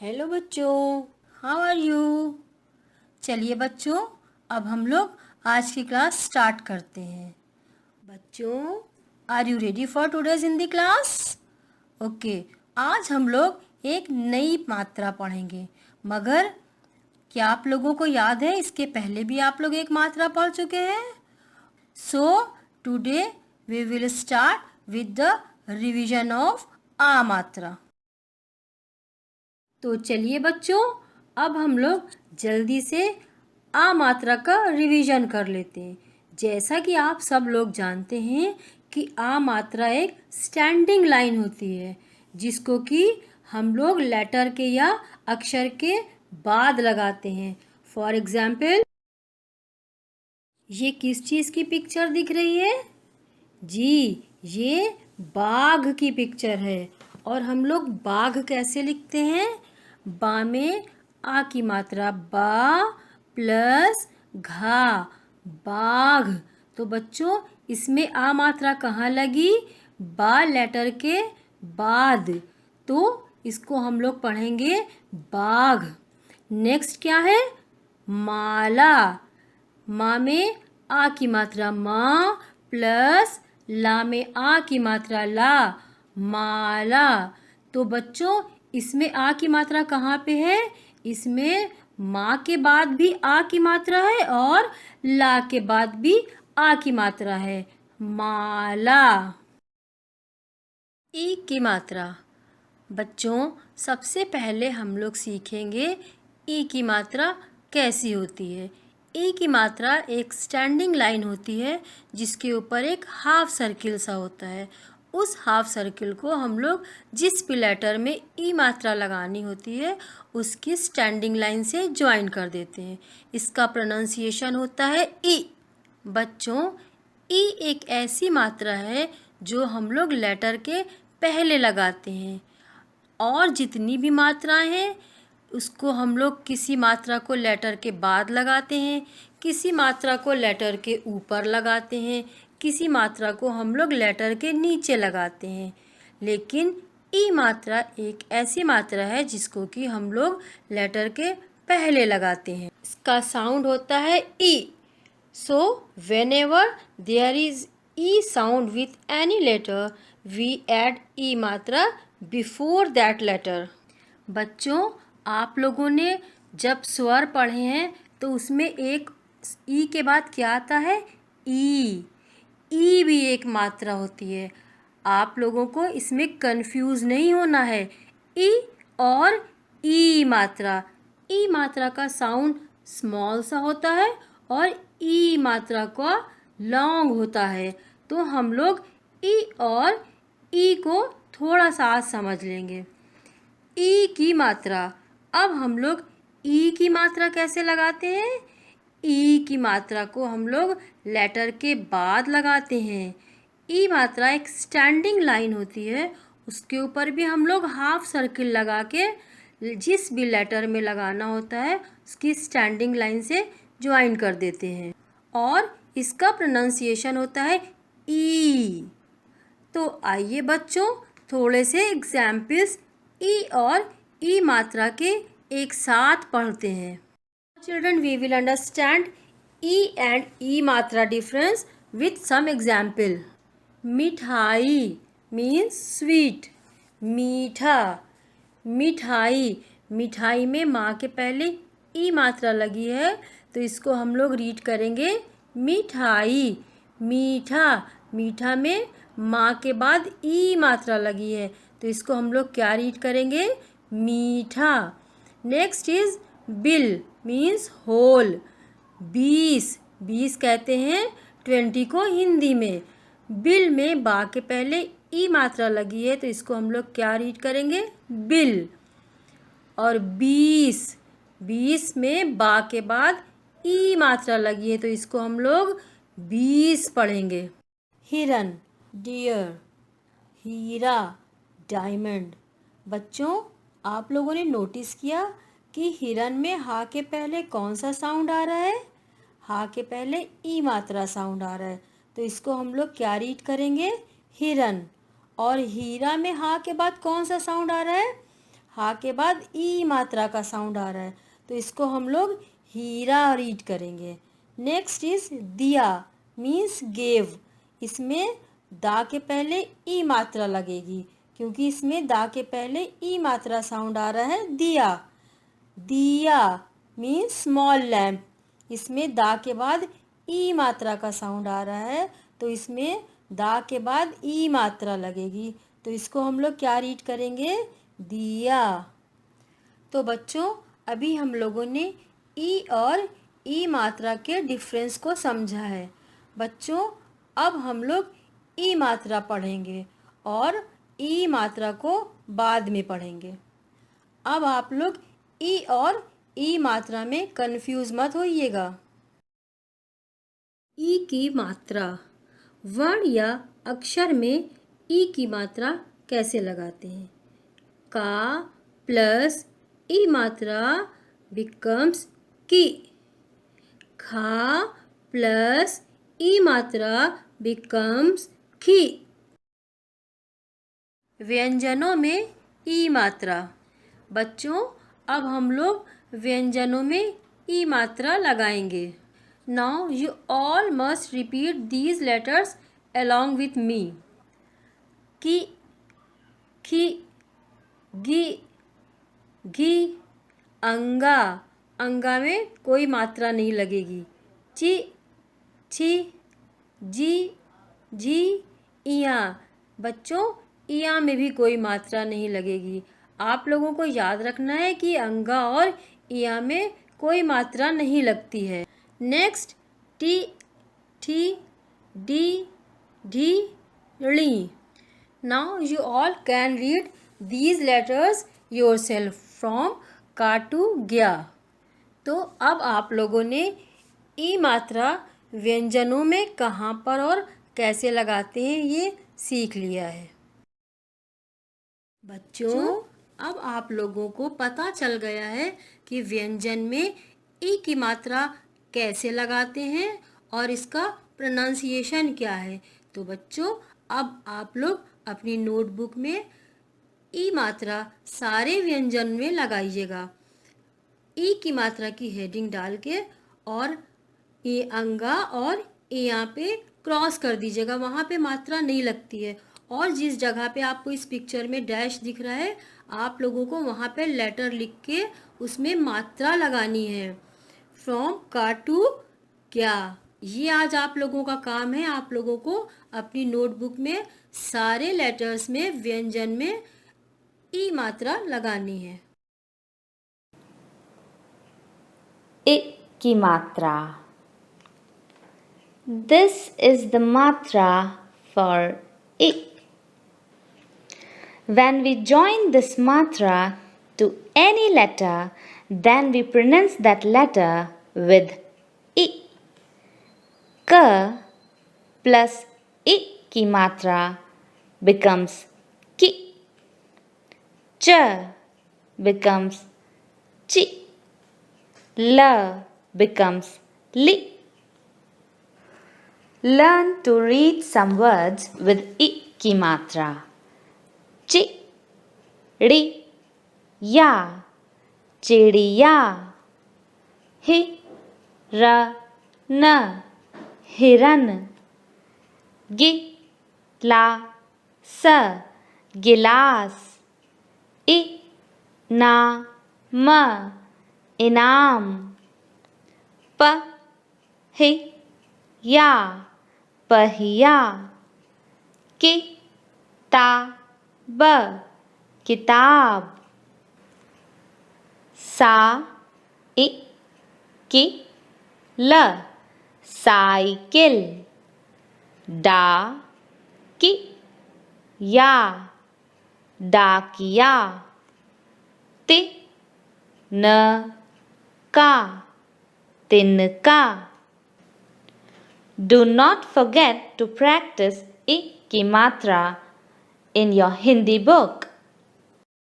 Hello बच्चों, how are you. चलिए बच्चों, अब हम लोग आज की क्लास स्टार्ट करते हैं। बच्चों, are you ready for today's Hindi class? Okay, आज हम लोग एक नई मात्रा पढ़ेंगे। मगर क्या आप लोगों को याद है, इसके पहले भी आप लोग एक मात्रा पढ़ चुके हैं? So today we will start with the revision of आ मात्रा। तो चलिए बच्चों, अब हम लोग जल्दी से आ मात्रा का रिवीजन कर लेते हैं। जैसा कि आप सब लोग जानते हैं कि आ मात्रा एक स्टैंडिंग लाइन होती है, जिसको कि हम लोग लेटर के या अक्षर के बाद लगाते हैं। फॉर एग्जाम्पल, ये किस चीज़ की पिक्चर दिख रही है? जी, ये बाघ की पिक्चर है। और हम लोग बाघ कैसे लिखते हैं? बा में आ की मात्रा, बा प्लस घा, बाघ। तो बच्चों, इसमें आ मात्रा कहाँ लगी? बा लेटर के बाद। तो इसको हम लोग पढ़ेंगे बाघ। नेक्स्ट क्या है? माला। माँ में आ की मात्रा, माँ प्लस ला में आ की मात्रा, ला, माला। तो बच्चों, इसमें आ की मात्रा कहाँ पे है? इसमें माँ के बाद भी आ की मात्रा है और ला के बाद भी आ की मात्रा है, माला। ई की मात्रा। बच्चों, सबसे पहले हम लोग सीखेंगे ई की मात्रा कैसी होती है। ई की मात्रा एक स्टैंडिंग लाइन होती है, जिसके ऊपर एक हाफ सर्किल सा होता है। उस हाफ सर्किल को हम लोग जिस भी लेटर में ई मात्रा लगानी होती है, उसकी स्टैंडिंग लाइन से ज्वाइन कर देते हैं। इसका प्रोनाउंसिएशन होता है ई। बच्चों, ई एक ऐसी मात्रा है जो हम लोग लेटर के पहले लगाते हैं। और जितनी भी मात्राएं हैं, उसको हम लोग किसी मात्रा को लेटर के बाद लगाते हैं, किसी मात्रा को लेटर के ऊपर लगाते हैं, किसी मात्रा को हम लोग लेटर के नीचे लगाते हैं। लेकिन ई मात्रा एक ऐसी मात्रा है जिसको कि हम लोग लेटर के पहले लगाते हैं। इसका साउंड होता है ई। So, whenever there is E sound with any letter, we add E मात्रा before that letter. बच्चों, आप लोगों ने जब स्वर पढ़े हैं तो उसमें एक ई के बाद क्या आता है? ई। ई भी एक मात्रा होती है। आप लोगों को इसमें कंफ्यूज नहीं होना है। ई और ई मात्रा। ई मात्रा का साउंड स्मॉल सा होता है और ई मात्रा का लॉन्ग होता है। तो हम लोग ई और ई को थोड़ा सा आज समझ लेंगे। ई की मात्रा। अब हम लोग ई की मात्रा कैसे लगाते हैं? ई की मात्रा को हम लोग लेटर के बाद लगाते हैं। ई मात्रा एक स्टैंडिंग लाइन होती है, उसके ऊपर भी हम लोग हाफ सर्किल लगा के जिस भी लेटर में लगाना होता है उसकी स्टैंडिंग लाइन से ज्वाइन कर देते हैं। और इसका प्रोनाउंसिएशन होता है ई। तो आइए बच्चों, थोड़े से एग्जाम्पल्स ई और ई मात्रा के एक साथ पढ़ते हैं। Children, we will understand E and E matra difference with some example. मिठाई means sweet. मीठा, मिठाई। मिठाई में माँ के पहले ई मात्रा लगी है, तो इसको हम लोग रीड करेंगे मिठाई। मीठा, मीठा में माँ के बाद ई मात्रा लगी है, तो इसको हम लोग क्या रीड करेंगे? मीठा। Next is bil means hole. 20, 20 कहते हैं 20 को हिंदी में। बिल में बा के पहले ई मात्रा लगी है, तो इसको हम लोग क्या रीड करेंगे? बिल। और 20, 20 में बा के बाद ई मात्रा लगी है, तो इसको हम लोग 20 पढ़ेंगे। हिरन, डियर। हीरा, डायमंड। बच्चों, आप लोगों ने नोटिस किया कि हिरन में हा के पहले कौन सा साउंड आ रहा है? हा के पहले ई मात्रा साउंड आ रहा है, तो इसको हम लोग क्या रीड करेंगे? हिरन। और हीरा में हा के बाद कौन सा साउंड आ रहा है? हा के बाद ई मात्रा का साउंड आ रहा है, तो इसको हम लोग हीरा रीड करेंगे। नेक्स्ट इज दिया मीन्स गेव। इसमें दा के पहले ई मात्रा लगेगी, क्योंकि इसमें दा के पहले ई मात्रा साउंड आ रहा है दिया। दिया मीन्स स्मॉल लैम्प। इसमें दा के बाद ई मात्रा का साउंड आ रहा है, तो इसमें दा के बाद ई मात्रा लगेगी, तो इसको हम लोग क्या रीड करेंगे? दिया। तो बच्चों अभी हम लोगों ने ई और ई मात्रा के डिफरेंस को समझा है। बच्चों अब हम लोग ई मात्रा पढ़ेंगे और ई मात्रा को बाद में पढ़ेंगे। अब आप लोग ई और ई मात्रा में कंफ्यूज मत होइएगा। ई की मात्रा, वर्ण या अक्षर में ई की मात्रा कैसे लगाते हैं? का प्लस ई मात्रा बिकम्स की। खा प्लस ई मात्रा बिकम्स खी। व्यंजनों में ई मात्रा। बच्चों अब हम लोग व्यंजनों में ई मात्रा लगाएंगे। Now you all must repeat these letters along with me. की, खी, गी, घी। अंगा, अंगा में कोई मात्रा नहीं लगेगी। ची, छी, जी, झी, इया। बच्चों इया में भी कोई मात्रा नहीं लगेगी। आप लोगों को याद रखना है कि अंगा और इया में कोई मात्रा नहीं लगती है। नेक्स्ट टी, ठी, डी, ढी, ड़ी। Now you all can read these letters yourself from का टू ज्ञा। तो अब आप लोगों ने ई मात्रा व्यंजनों में कहाँ पर और कैसे लगाते हैं ये सीख लिया है। बच्चों अब आप लोगों को पता चल गया है कि व्यंजन में ई की मात्रा कैसे लगाते हैं और इसका प्रोनाउंसिएशन क्या है। तो बच्चों अब आप लोग अपनी नोटबुक में ई मात्रा सारे व्यंजन में लगाइएगा। ई की मात्रा की हेडिंग डाल के और ये अंगा और यहाँ पे क्रॉस कर दीजिएगा, वहाँ पे मात्रा नहीं लगती है। और जिस जगह पे आपको इस पिक्चर में डैश दिख रहा है आप लोगों को वहाँ पे लेटर लिख के उसमें मात्रा लगानी है। फ्रॉम का टू क्या, ये आज आप लोगों का काम है। आप लोगों को अपनी नोटबुक में सारे लेटर्स में व्यंजन में ई मात्रा लगानी है। इ की मात्रा। This is the matra for I. When we join this matra to any letter, then we pronounce that letter with I. Ka plus I ki matra becomes ki. Cha becomes chi. La becomes li. Learn to read some words with I ki matra. Chi, ri, ya, चिड़िया। hi, ra, na, हिरन। gi, la, sa, गिलास। i, na, ma, इनाम। प, hi, या, पहिया। कि, ता, ब, किताब। सा, इ, कि, ल, साइकिल। डा, कि, या, डाकिया। ति, न, का, तिनका। Do not forget to practice I ki matra in your Hindi book.